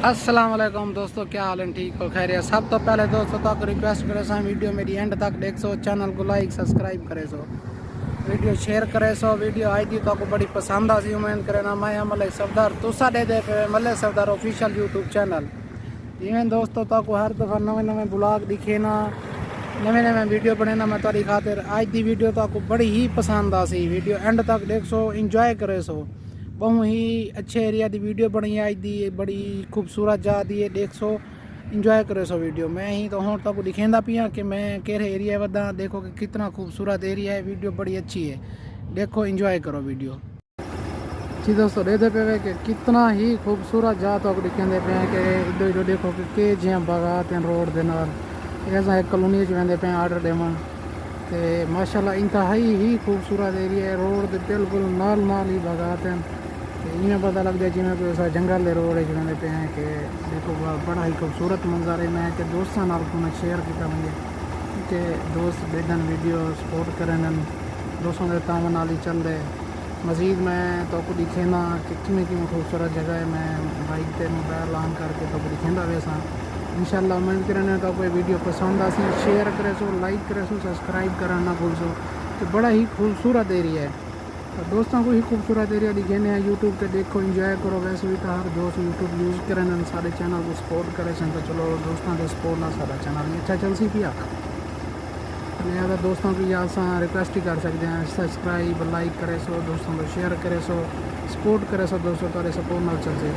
अस्सलाम वालेकुम दोस्तों, क्या हाल है? ठीक हो, खैरियत? सब तो पहले दोस्तों तक रिक्वेस्ट करे सो वीडियो मेरी एंड तक देख सो, चैनल को लाइक सब्सक्राइब करे सो, वीडियो शेयर करे सो। वीडियो आई दी तो बड़ी पसंद आ सी, उम्मीद करे ना मैं मलिक सफदार तुसा दे दे पे मलिक सफदार ऑफिशियल यूट्यूब चैनल। जिमें दोस्तों तक हर दफ़ा नवे नवे ब्लॉग दिखे ना, नवे नवे वीडियो बने ना, मैं तारी खातिर आज दी वीडियो तक बड़ी ही पसंद आ सी। वीडियो एंड तक देख सो, इंजॉय करे सो। बहुत ही अच्छे एरिया की वीडियो बनी आज दी, बड़ी खूबसूरत जा दी है, देख सो इंजॉय करे सो वीडियो। मैं ही तो हूँ तक दिखेंदा पिया कि मैं केरे एरिया वदा, देखो कि कितना खूबसूरत एरिया है। वीडियो बड़ी अच्छी है, देखो इंजॉय करो वीडियो जी दोस्तों। देते पे कि कितना ही खूबसूरत जा तो दिखेंदे पे कि इधर इधर देखो कि जियां बागात हैं रोड के नाल, ऐसा एक कॉलोनी वेंदे पे आर्डर देवन ते माशाल्लाह इंतहाई ही खूबसूरत एरिया है। रोड के बिल्कुल नाल नाल ही बागात हैं, इवें पता लगता है जिमें कोई ऐसा जंगल के रोड वेंदे पे हैं कि देखो बड़ा ही खूबसूरत मंजर है। मैं कि दोस्तों नाल को शेयर किया मुझे कि दोस्त बेदन वीडियो सपोर्ट करें, दोस्तों के तावन नाल ही चल रहे। मज़ीद मैं तो को दिखेना कि किमें किमें खूबसूरत जगह है। मैं बाइक पे मोबाइल ऑन करके तो दिखेंदा वैसा इंशाल्लाह। उम्मीद करें तो कोई वीडियो पसंद आसी, शेयर करे सो, लाइक करे सो, सब्सक्राइब करना ना भूल सो। तो बड़ा ही खूबसूरत एरिया है, तो दोस्तों को ही खूबसूरत एरिया दिखेने हैं यूट्यूब पे, देखो इंजॉय करो। वैसे भी तो हर दोस्त यूट्यूब यूज़ करें, सारे चैनल को सपोर्ट करें, तो चलो दोस्तों के सपोर्ट ना सारा चैनल भी अच्छा चल सी पिया। लिहाजा दोस्तों की याद से रिक्वेस्ट ही कर सकते हैं, सब्सक्राइब लाइक करे सो, दोस्तों को शेयर करे सो, सपोर्ट करे सो। दोस्तों तारे सपोर्ट ना चल से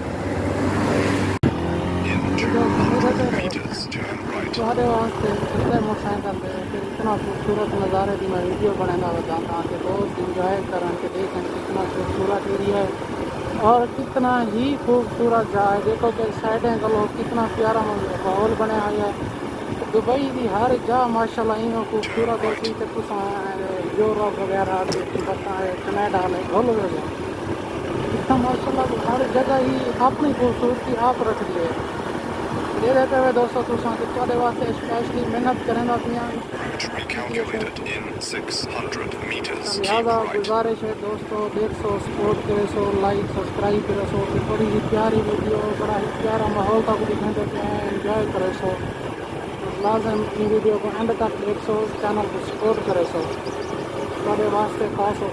तुम्हारे वास्ते कितने मोटरसाइकिल दे फिर इतना खूबसूरत नज़ारे की मैं वीडियो बनाना बताता कि दोस्त इंजॉय करें कि देखें कितना खूबसूरत एरिया है और कितना ही खूबसूरत जा है। देखो कि साइडें का लोग कितना प्यारा माहौल बने हुआ है। दुबई की हर जा माशाल्लाह ही खूबसूरत होती है। कुछ यूरोप वगैरह पता है, कनाडा में घोल वगैरह इतना माशाल्लाह हर जगह ही अपनी खूबसूरती आप रख दी है। ये रहते हुए दोस्तों तुम्हारे वास्ते स्पेशली मेहनत करेंगे अपनी, लिहाजा गुजारिश है दोस्तों देख सो, सपोर्ट करे सो, लाइक सब्सक्राइब करे सो। बड़ी ही प्यारी वीडियो, बड़ा ही प्यारा माहौल तक दिखाई देते हैं, इंजॉय करे सो। लाजम इन वीडियो को एंड तक देख सो, चैनल को सपोर्ट करे सो। तुम्हारे वास्ते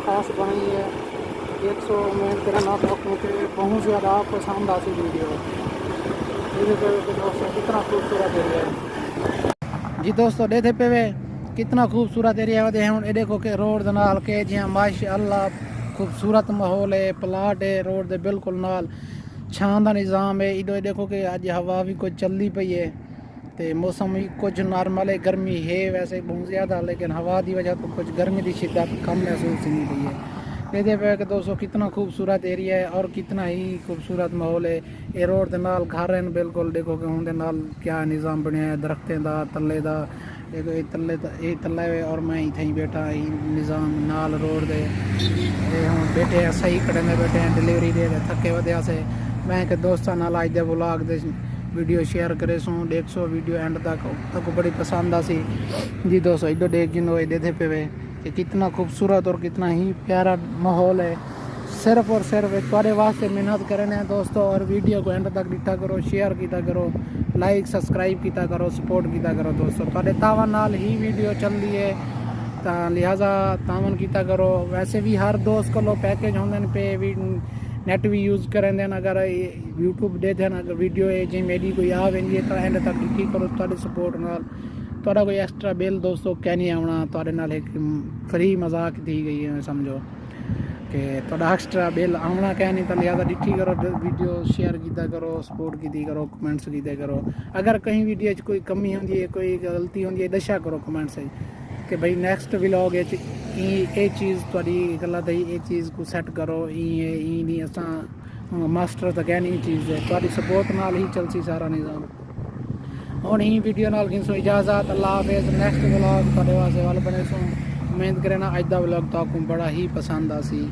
खास बनी है, देख सो। उम्मीद करना मुझे बहुत ज़्यादा पसंद आती वीडियो। दोस्तों कितना खूबसूरत एरिया है जी दोस्तों, देखे पे कितना खूबसूरत एरिया है। हम ये देखो कि रोड के नाल के जियां माशाअल्लाह खूबसूरत माहौल है, प्लाट है रोड के बिल्कुल नाल, छां का निज़ाम है। इधर देखो कि अज हवा भी कुछ चलती पई है, तो मौसम भी कुछ नॉर्मल है। गर्मी है वैसे बहुत ज़्यादा, लेकिन हवा की वजह तो कुछ गर्मी की शिद्दत कम महसूस नहीं पई है। ये पे कि दोस्तों कितना खूबसूरत एरिया है और कितना ही खूबसूरत माहौल है। ये रोड के नाल घर हैं बिल्कुल, देखो कि उनके नाल क्या निज़ाम बनया है दरख्तें का, तले का। देखो ये तला है और मैं इतना ही बैठा ही निज़ाम नाल रोड दे हम बैठे हैं, सही खड़े में बैठे हैं, डिलीवरी दे थके वजह से। मैं कि दोस्तों नाल अज दे व्लॉग दे वीडियो शेयर करे सो, देख सो वीडियो एंड तक बड़ी पसंद आसी जी दोस्तों। इधर देख जिनो देखे पे कि कितना खूबसूरत और कितना ही प्यारा माहौल है। सिर्फ और सिर्फ तुम्हारे वास्ते मेहनत करने हैं दोस्तों, और वीडियो को एंड तक दिखा करो, शेयर किया करो, लाइक सब्सक्राइब किया करो, सपोर्ट किया करो दोस्तों। तुम्हारे तावन नाल ही वीडियो चल रही है, तो लिहाजा तावन किया करो। वैसे भी हर दोस्त को पैकेज होंगे पे भी नेट भी यूज़ करें देन, अगर यूट्यूब दे देन अगर वीडियो है जी मेरी कोई आ वेंदी है तो एंड तक दिखी करो। तुम्हारे सपोर्ट नाल थोड़ा कोई एक्स्ट्रा बिल दोस्तों क्या नहीं आना, थोड़े नाल एक फ्री मजाक दी गई है, समझो कि थोड़ा एक्स्ट्रा बिल आना क्या नहीं। तो लिहाजा दिखी करो वीडियो, शेयर किया करो, सपोर्ट की करो, कमेंट्स किया करो। अगर कहीं वीडियो कोई कमी होंगी है, कोई गलती होंगी है, दशा करो कमेंट से कि भाई नैक्सट व्लॉग ये चीज़ थोड़ी गलत है, ये चीज़ को सैट करो, ये नहीं असा मास्टर तो क्या नहीं चीज़ है। थोड़ी सपोर्ट नाल ही चलसी सारा निज़ाम। हूँ ही वीडियो नाल गिनसो इजाज़त, अल्लाह हाफिज़। नैक्सट व्लॉग थोड़े वास्ते वाल बने सो। उम्मीद करें ना अज का व्लॉग तो आपको बड़ा ही पसंद आसी।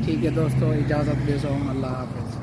ठीक है दोस्तों, इजाज़त दे सो, अल्लाह हाफिज़।